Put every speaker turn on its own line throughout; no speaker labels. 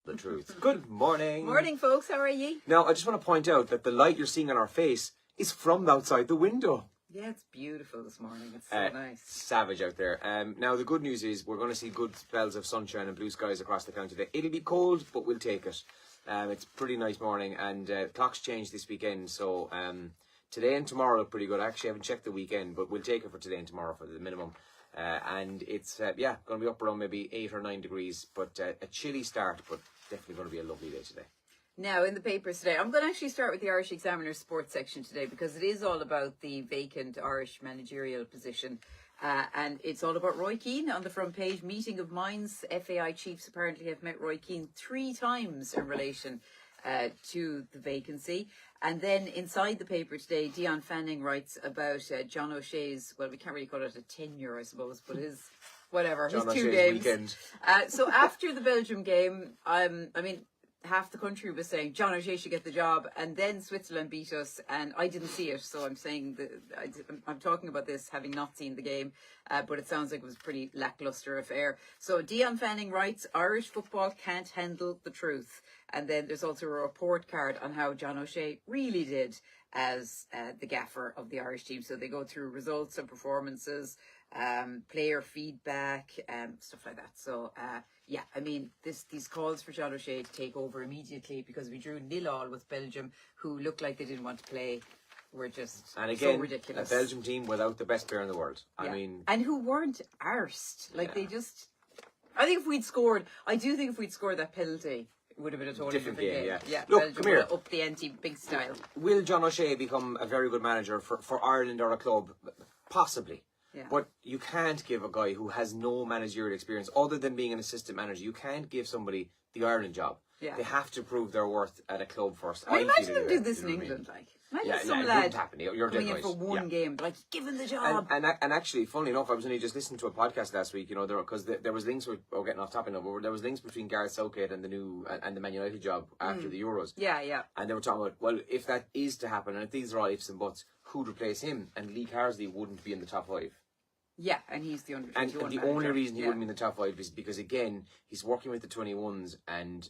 The truth. Good morning.
Morning, folks. How are you?
Now, I just want to point out that the light you're seeing on our face is from outside the window.
Yeah, it's beautiful this morning. It's so nice.
Savage out there. Now, the good news is we're going to see good spells of sunshine and blue skies across the county today. It'll be cold, but we'll take it. It's a pretty nice morning, and clocks change this weekend, so today and tomorrow look pretty good. I actually haven't checked the weekend, but we'll take it for today and tomorrow for the minimum. And it's, going to be up around maybe 8 or 9 degrees, but a chilly start, but definitely going to be a lovely day today.
Now, in the papers today, I'm going to actually start with the Irish Examiner sports section today because it is all about the vacant Irish managerial position. And it's all about Roy Keane on the front page. Meeting of minds. FAI chiefs apparently have met Roy Keane 3 times in relation to the vacancy. And then inside the paper today, Dion Fanning writes about John O'Shea's, well, we can't really call it a tenure, I suppose, but his, whatever,
John
his 2
O'Shea's
games.
weekend.
So after the Belgium game, I mean, half the country was saying John O'Shea should get the job, and then Switzerland beat us, and I didn't see it, so I'm saying that I'm talking about this having not seen the game, but it sounds like it was a pretty lackluster affair. So Dion Fanning writes, Irish football can't handle the truth. And then there's also a report card on how John O'Shea really did as the gaffer of the Irish team. So they go through results and performances, player feedback, stuff like that. So yeah, I mean, these calls for John O'Shea to take over immediately because we drew 0-0 with Belgium, who looked like they didn't want to play, were just
and again,
so ridiculous.
A Belgium team without the best player in the world.
Yeah.
I mean,
and who weren't arsed. Like they just, I think if we'd scored, I do think if we'd scored that penalty, it would have been a totally different game. Yeah.
Look,
Belgium
come here.
Up the ante, big style.
Will John O'Shea become a very good manager for Ireland or a club? Possibly.
Yeah.
But you can't give a guy who has no managerial experience other than being an assistant manager, you can't give somebody the Ireland job.
Yeah.
They have to prove their worth at a club first.
I mean,
feel
imagine them
anyway,
do this in
you know what I mean?
England, like. Imagine
Yeah,
some
it
lad
wouldn't happen. You're
coming
dead
in for
right.
one game, like, give him the job.
And actually, funnily enough, I was only just listening to a podcast last week, you know, because there was links with, getting off topic now, but there was links between Gareth Southgate and the Man United job after the Euros.
Yeah.
And they were talking about, well, if that is to happen, and if these are all ifs and buts, who'd replace him? And Lee Carsley wouldn't be in the top 5.
Yeah, and he's the under 21
And the
manager.
only reason he wouldn't be in the top 5 is because, again, he's working with the 21s, and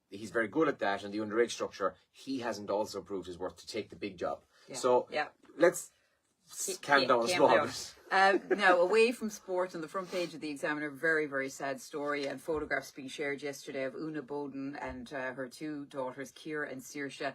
he's very good at that, and the underage structure, he hasn't also proved his worth to take the big job.
Yeah.
So let's calm down a small bit.
Now, away from sport, on the front page of the Examiner, very, very sad story, and photographs being shared yesterday of Una Bowden and her 2 daughters, Ciara and Saoirse.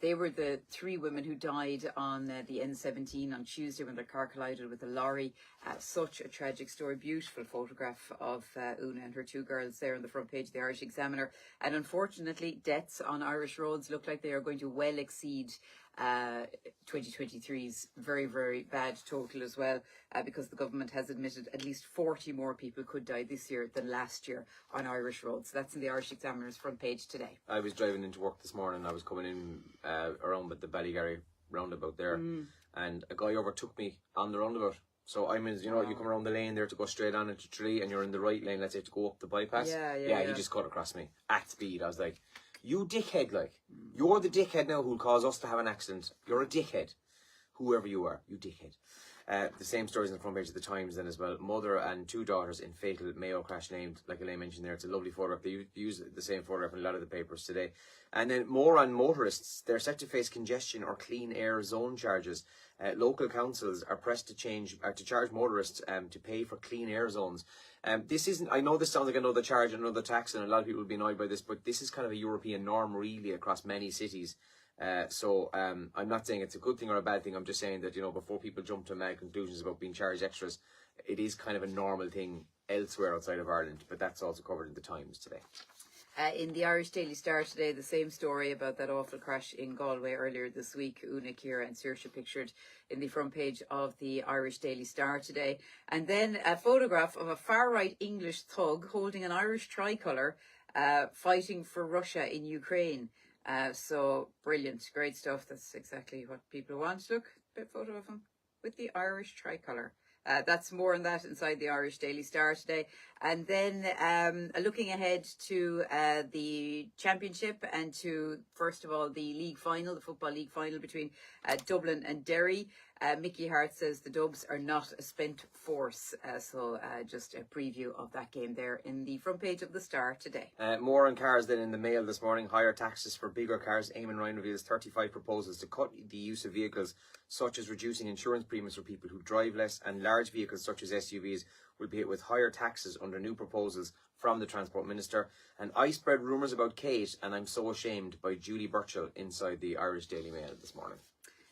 They were the 3 women who died on the N17 on Tuesday when their car collided with a lorry. Such a tragic story. Beautiful photograph of Una and her 2 girls there on the front page of the Irish Examiner. And unfortunately, deaths on Irish roads look like they are going to well exceed 2023's very, very bad total as well, because the government has admitted at least 40 more people could die this year than last year on Irish roads. That's in the Irish Examiner's front page today.
I was driving into work this morning. I was coming in around with the Ballygarry roundabout there, and a guy overtook me on the roundabout. So I'm in, you know, you come around the lane there to go straight on into Tralee, and you're in the right lane, let's say, to go up the bypass.
Yeah.
He just cut across me at speed. I was like, you dickhead, like, you're the dickhead now who'll cause us to have an accident. You're a dickhead. Whoever you are, you dickhead. The same stories on the front page of the Times then as well. Mother and 2 daughters in fatal Mayo crash named, like Elaine mentioned there. It's a lovely photograph. They use the same photograph in a lot of the papers today. And then more on motorists. They're set to face congestion or clean air zone charges. Local councils are pressed to charge motorists to pay for clean air zones. This isn't, I know this sounds like another charge, another tax, and a lot of people will be annoyed by this, but this is kind of a European norm really across many cities. So I'm not saying it's a good thing or a bad thing. I'm just saying that, you know, before people jump to mad conclusions about being charged extras, it is kind of a normal thing elsewhere outside of Ireland, but that's also covered in the Times today.
In the Irish Daily Star today, the same story about that awful crash in Galway earlier this week. Una, Ciara and Saoirse pictured in the front page of the Irish Daily Star today. And then a photograph of a far-right English thug holding an Irish tricolour fighting for Russia in Ukraine. So brilliant, great stuff. That's exactly what people want. Look, a bit photo of him with the Irish tricolour. That's more on that inside the Irish Daily Star today. And then looking ahead to the championship and to, first of all, the league final, the Football League final between Dublin and Derry. Mickey Hart says the Dubs are not a spent force. So just a preview of that game there in the front page of the Star today.
More on cars than in the Mail this morning. Higher taxes for bigger cars. Eamon Ryan reveals 35 proposals to cut the use of vehicles, such as reducing insurance premiums for people who drive less, and large vehicles such as SUVs will be hit with higher taxes under new proposals from the Transport Minister. And I spread rumours about Kate, and I'm so ashamed, by Julie Burchill inside the Irish Daily Mail this morning.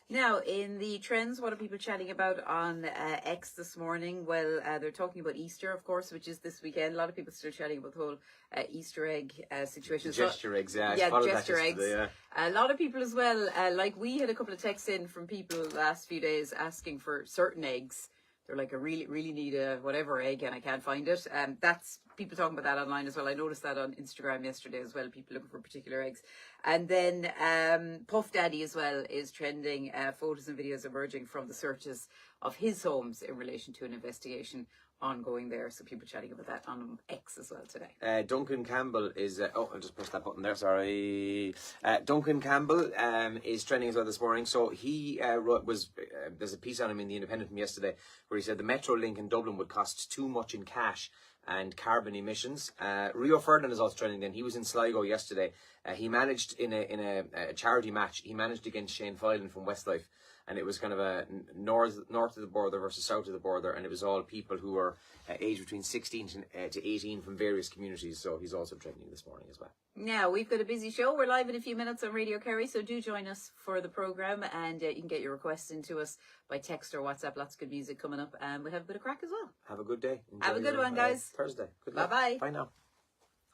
Now, in the trends, what are people chatting about on X this morning? Well, they're talking about Easter, of course, which is this weekend. A lot of people still chatting about the whole Easter egg situation.
Gesture eggs, yeah.
Gesture eggs. A lot of people as well, like we had a couple of texts in from people the last few days asking for certain eggs. They're like, I really need a whatever egg and I can't find it. That's people talking about that online as well. I noticed that on Instagram yesterday as well, people looking for particular eggs. And then Puff Daddy as well is trending, photos and videos emerging from the searches of his homes in relation to an investigation ongoing there. So people chatting about that on X as well today.
Duncan Campbell is I'll just press that button there, sorry. Duncan Campbell is trending as well this morning. So he there's a piece on him in the Independent from yesterday where he said the Metro link in Dublin would cost too much in cash and carbon emissions. Rio Ferdinand is also trending then. He was in Sligo yesterday. He managed in a charity match, he managed against Shane Filan from Westlife. And it was kind of a north of the border versus south of the border, and it was all people who were aged between 16 to 18 from various communities. So he's also trending this morning as well.
Now, we've got a busy show. We're live in a few minutes on Radio Kerry, so do join us for the programme, and you can get your requests into us by text or WhatsApp. Lots of good music coming up, and we'll have a bit of crack as well.
Have a good day.
Have a good one, guys.
Thursday. Good luck.
Bye-bye.
Bye now.